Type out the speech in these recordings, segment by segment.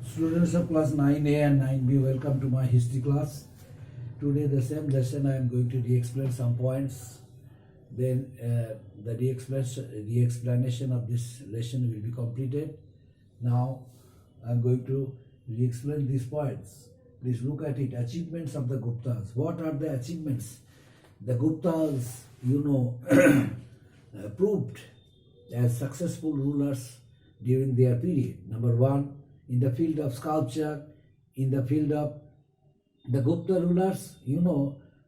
Students of class 9A and 9B, welcome to my history class. Today the same lesson I am going to re-explain some points. Then the explanation of this lesson will be completed. Now I am going to re-explain these points. Please look at it. Achievements of the Guptas. What are the achievements? The Guptas, proved as successful rulers during their period. Number one, in the field of sculpture, in the field of the Gupta rulers,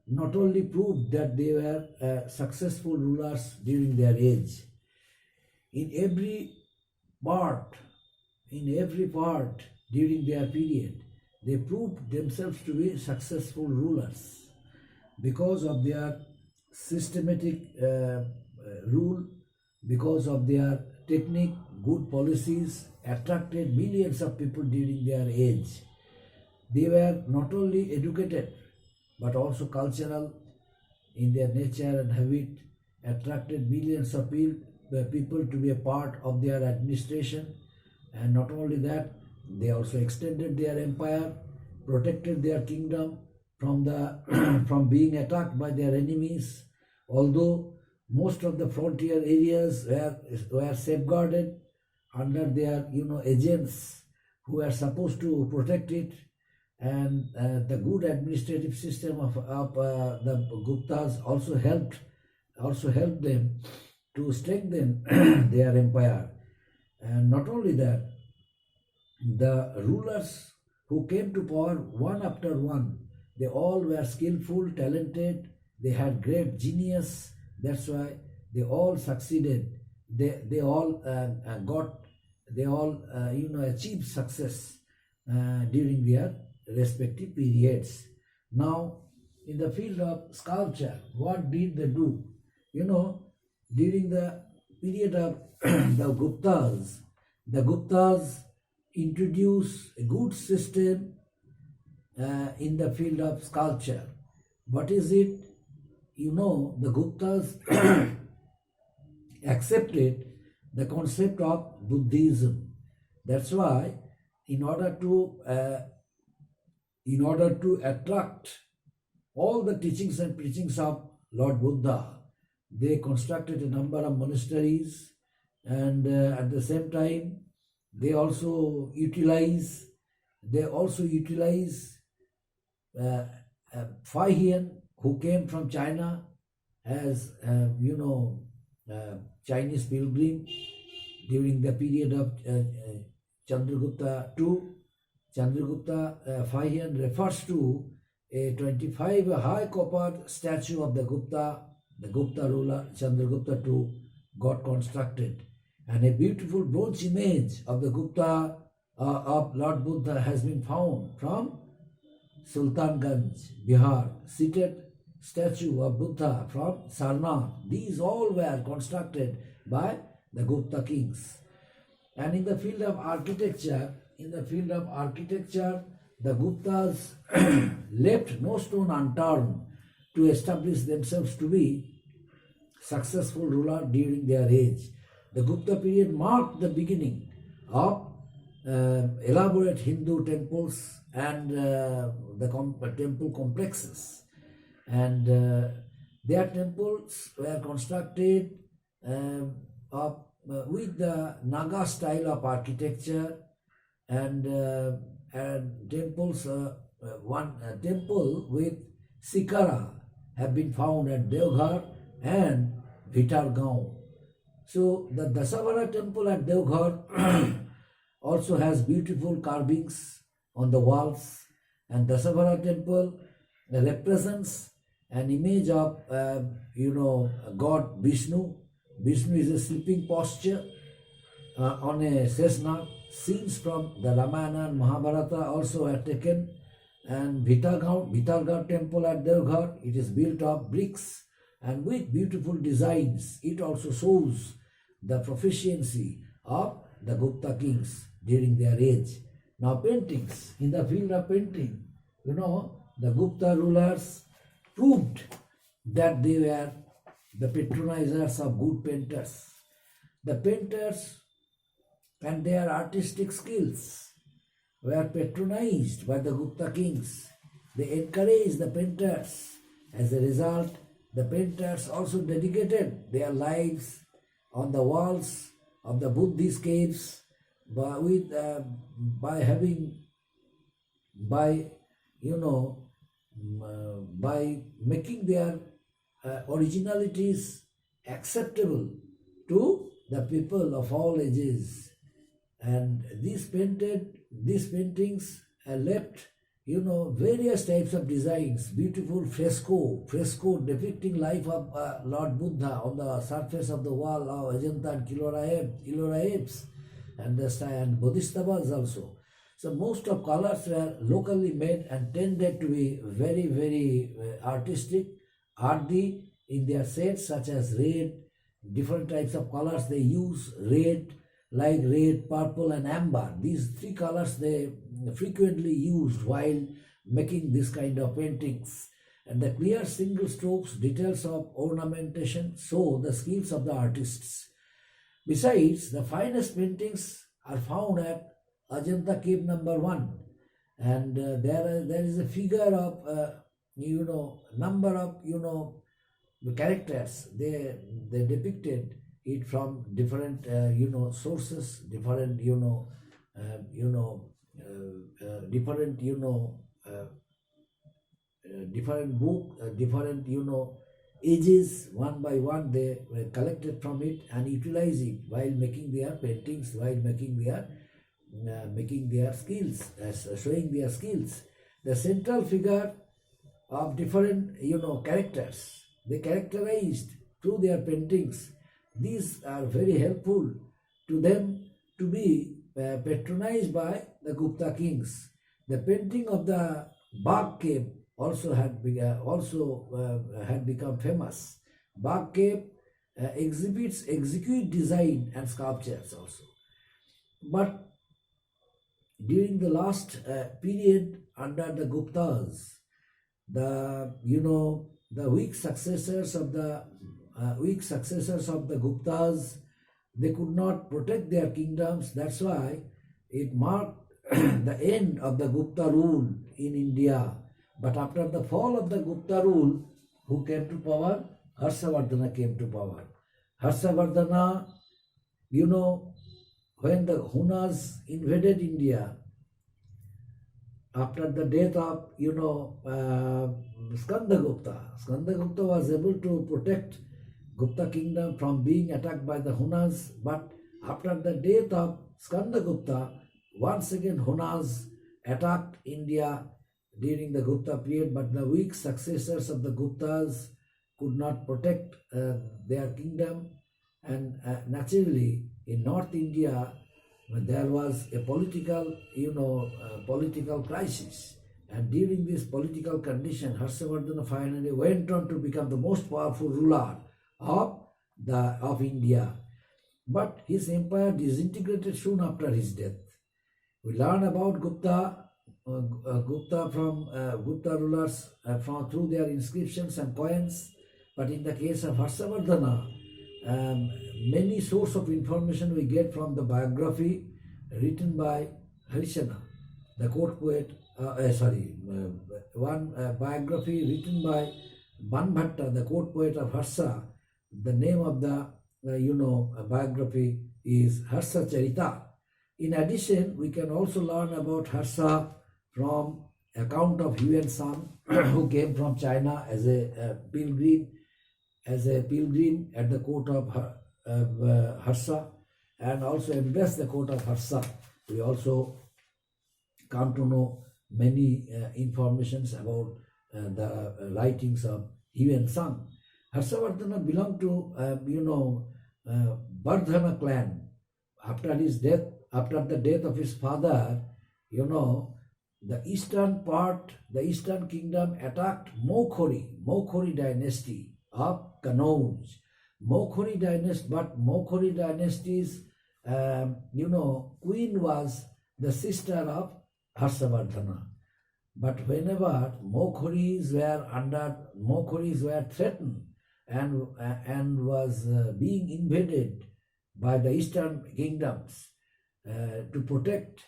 not only proved that they were successful rulers during their age. In every part during their period, they proved themselves to be successful rulers because of their systematic rule, because of their technique, good policies, attracted millions of people during their age. They were not only educated but also cultural in their nature and habit, attracted millions of people to be a part of their administration, and not only that, they also extended their empire, protected their kingdom from from being attacked by their enemies. Although most of the frontier areas were safeguarded under their agents who were supposed to protect it, and the good administrative system of the Guptas also helped them to strengthen their empire. And not only that, the rulers who came to power one after one, they all were skillful, talented, they had great genius. That's why they all succeeded. They all achieved success during their respective periods. Now, in the field of sculpture, what did they do? During the period of the Guptas introduced a good system in the field of sculpture. What is it? The Guptas accepted the concept of Buddhism. That's why, in order to attract all the teachings and preachings of Lord Buddha, they constructed a number of monasteries, and at the same time, they also utilize Faihian, who came from China as Chinese pilgrim during the period of Chandragupta II. Chandragupta Faihian refers to a 25 high copper statue of the Gupta ruler Chandragupta II got constructed, and a beautiful bronze image of the Gupta of Lord Buddha has been found from Sultanganj, Bihar. Seated statue of Buddha from Sarnath. These all were constructed by the Gupta kings. And in the field of architecture, the Guptas left no stone unturned to establish themselves to be successful ruler during their age. The Gupta period marked the beginning of elaborate Hindu temples and the temple complexes. And their temples were constructed with the Naga style of architecture, and temples. One temple with Sikara have been found at Deoghar and Bhitargaon. So the Dasavara temple at Deoghar also has beautiful carvings on the walls, and Dasavara temple represents an image of God Vishnu. Vishnu is a sleeping posture on a Sesna. Scenes from the Ramayana and Mahabharata also are taken. And Bhitargarh temple at Deoghar, it is built of bricks and with beautiful designs. It also shows the proficiency of the Gupta kings during their age. Now paintings, in the field of painting, the Gupta rulers proved that they were the patronizers of good painters. The painters and their artistic skills were patronized by the Gupta kings. They encouraged the painters. As a result, the painters also dedicated their lives on the walls of the Buddhist caves by having, by by making their originalities acceptable to the people of all ages. And these paintings left various types of designs, beautiful fresco depicting life of Lord Buddha on the surface of the wall of Ajanta and Ellora Apes, and Bodhisattvas also. So most of colors were locally made and tended to be very, very artistic, arty in their shades, such as red, different types of colors they use, like red, purple and amber. These three colors they frequently used while making this kind of paintings. And the clear single strokes, details of ornamentation show the skills of the artists. Besides, the finest paintings are found at Ajanta Cave number 1, and there is a figure of number of the characters. They depicted it from different sources, different different book, different ages. One by one they were collected from it and utilize it while making their paintings, while making their skills, showing their skills. The central figure of different characters they characterized through their paintings. These are very helpful to them to be patronized by the Gupta kings. The painting of the Bagh Cave also had become famous. Bagh Cave exhibits exquisite design and sculptures also. But during the last period under the Guptas, the weak successors of the Guptas, they could not protect their kingdoms. That's why it marked the end of the Gupta rule in India. But after the fall of the Gupta rule, who came to power? Harshavardhana came to power. Harshavardhana, when the Hunas invaded India, after the death of Skandagupta was able to protect Gupta kingdom from being attacked by the Hunas. But after the death of Skandagupta, once again Hunas attacked India during the Gupta period, but the weak successors of the Guptas could not protect their kingdom, and naturally in North India there was a political crisis, and during this political condition Harshavardhana finally went on to become the most powerful ruler of India. But his empire disintegrated soon after his death. We learn about Gupta rulers through their inscriptions and coins. But in the case of Harshavardhana, many sources of information we get from the biography written by Harishana, the court poet. One biography written by Banbhatta, the court poet of Harsha. The name of the biography is Harsha Charita. In addition, we can also learn about Harsha from account of Yuan San, who came from China as a pilgrim at the court of Harsha, and also embraced the court of Harsha. We also come to know many informations about the writings of Yuan San. Harshavardhana belonged to Vardhana clan. After the death of his father, the eastern kingdom attacked Mokhori dynasty of Kanauj. Mokhori dynasty's queen was the sister of Harshavardhana. But whenever Mokhoris were threatened and was being invaded by the eastern kingdoms, to protect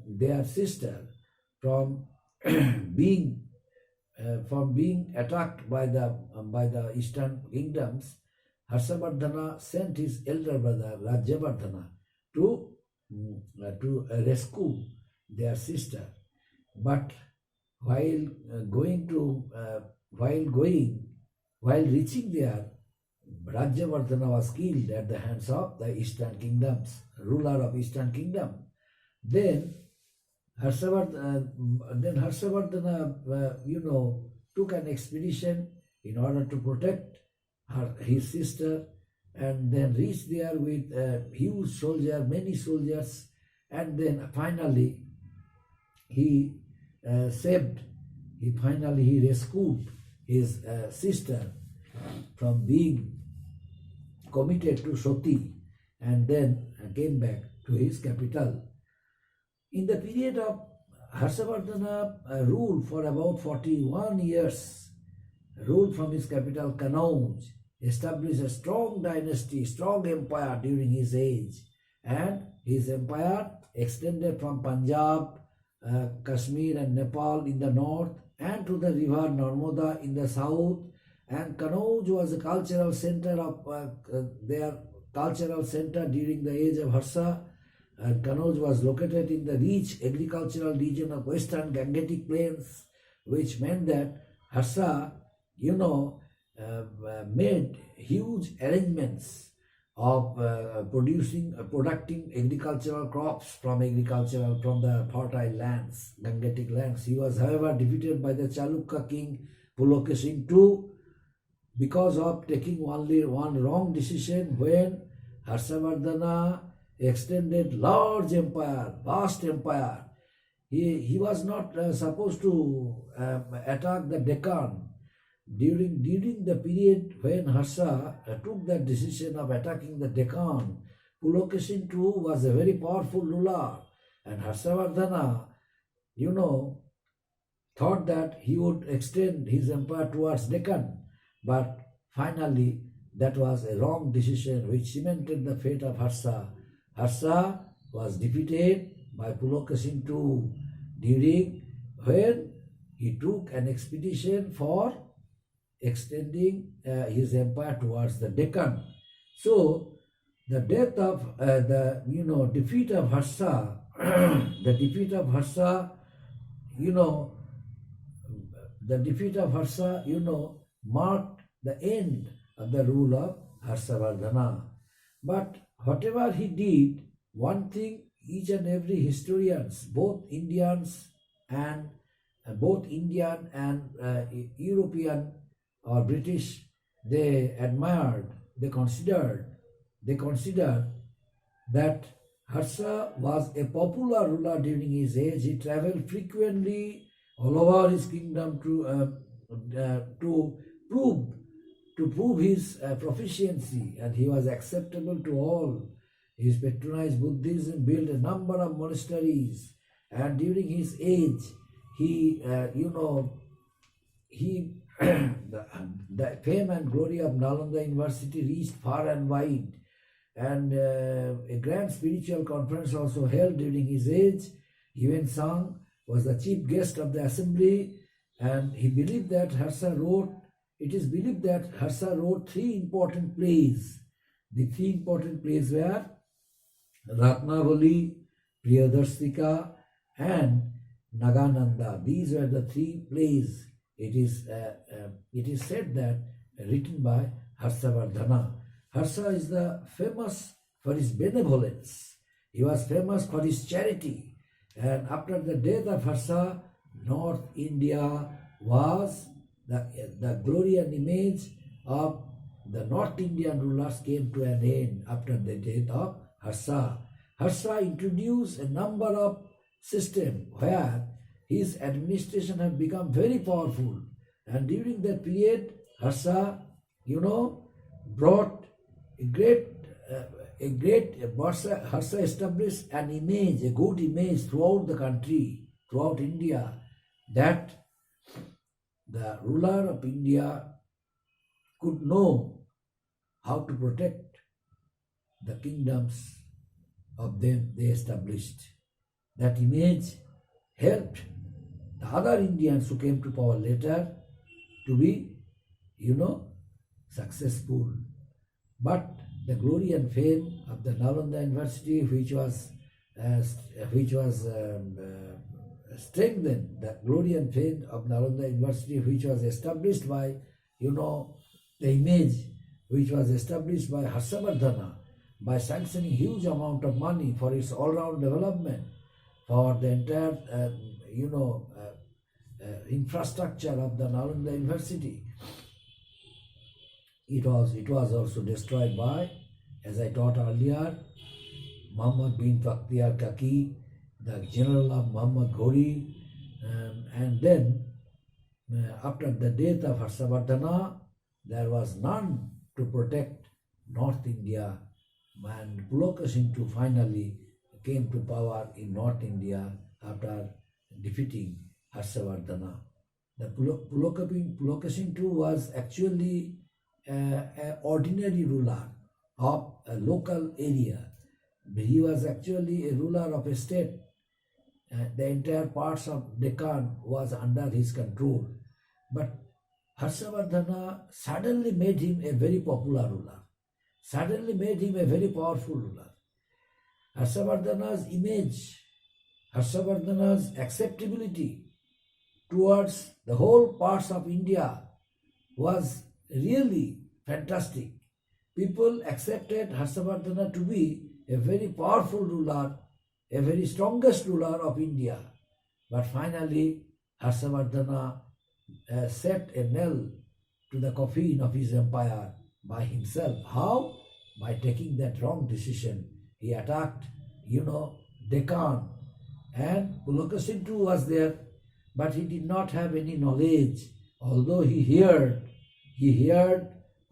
their sister from being attacked by the eastern kingdoms. Harshavardhana sent his elder brother Rajyavardhana to rescue their sister. But while reaching there, Rajyavardhana was killed at the hands of the eastern kingdoms, ruler of eastern kingdom. Then Harshavardhana, took an expedition in order to protect his sister, and then reached there with many soldiers, and then finally he rescued his sister from being committed to Sati, and then came back to his capital. In the period of Harshavardhana ruled for about 41 years, ruled from his capital Kanauj, established a strong dynasty, strong empire during his age, and his empire extended from Punjab, Kashmir and Nepal in the north, and to the river Narmada in the south. And Kanauj was a cultural center of during the age of Harsha. And Kanauj was located in the rich agricultural region of western Gangetic plains, which meant that Harsha, made huge arrangements of producing agricultural crops from the fertile lands, Gangetic lands. He was, however, defeated by the Chalukya king Pulakeshin II because of taking only one wrong decision when Harshavardhana extended large empire, vast empire. He was not supposed to attack the Deccan. During the period when Harsha took that decision of attacking the Deccan, Pulakeshin II was a very powerful ruler, and Harshavardhana, thought that he would extend his empire towards Deccan, but finally that was a wrong decision which cemented the fate of Harsha. Harsha was defeated by Pulakeshin II during when he took an expedition for extending his empire towards the Deccan. So the defeat of Harsha, marked the end of the rule of Harshavardhana. But whatever he did, one thing each and every historians, both Indian and European or British, they admired, they considered that Harsha was a popular ruler during his age. He traveled frequently all over his kingdom to prove his proficiency, and he was acceptable to all. He patronized Buddhism, built a number of monasteries, and during his age, the fame and glory of Nalanda University reached far and wide, and a grand spiritual conference also held during his age. Yuan Sang was the chief guest of the assembly, and it is believed that Harsha wrote three important plays. The three important plays were Ratnavali, Priyadarshika, and Nagananda. These were the three plays. It is said that written by Harshavardhana. Harsha is famous for his benevolence. He was famous for his charity. And after the death of Harsha, North India was the glory and image of the North Indian rulers came to an end after the death of Harsha. Harsha introduced a number of systems where his administration had become very powerful. And during that period, Harsha, brought Harsha established an image, a good image throughout the country, throughout India, that the ruler of India could know how to protect the kingdoms of them they established. That image helped the other Indians who came to power later to be, successful. But the glory and fame of the Nalanda University, which was strengthened, the glory and fame of Nalanda University, which was established by, the image which was established by Harshavardhana by sanctioning huge amount of money for its all-round development, for the entire, infrastructure of the Nalanda University. It was also destroyed by, as I taught earlier, Muhammad bin Bakhtiyar Kaki, the general of Muhammad Ghori, and then after the death of Harshavardhana, there was none to protect North India, and Pulaka Singh finally came to power in North India after defeating Harshavardhana. The Pulaka Singh was actually an ordinary ruler of a local area. He was actually a ruler of a state. The entire parts of Deccan was under his control. But Harshavardhana suddenly made him a very popular ruler, suddenly made him a very powerful ruler. Harshavardhana's image, Harshavardhana's acceptability towards the whole parts of India was really fantastic. People accepted Harshavardhana to be a very powerful ruler, a very strongest ruler of India. But finally, Harshavardhana set a nail to the coffin of his empire by himself. How? By taking that wrong decision. He attacked, Deccan, and Pulaka Singh too was there, but he did not have any knowledge. Although he heard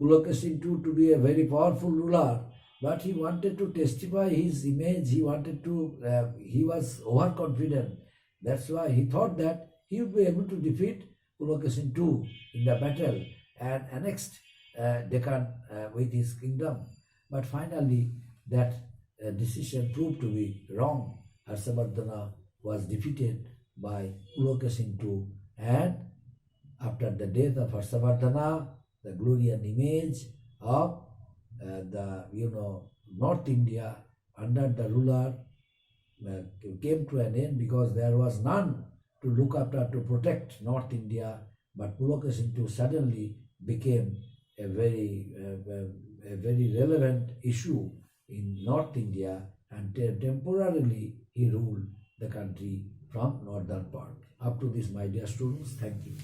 Pulaka Singh to be a very powerful ruler, but he wanted to testify his image. He was overconfident. That's why he thought that he would be able to defeat Pulaka Singh in the battle and annexed Deccan with his kingdom. But finally, that decision proved to be wrong. Harshavardhana was defeated by Pulaka Singh and after the death of Harshavardhana, the glory and image of North India under the ruler came to an end because there was none to look after, to protect North India. But Pulaka Singh suddenly became a very relevant issue in North India, and temporarily he ruled the country from northern part. Up to this, my dear students, thank you.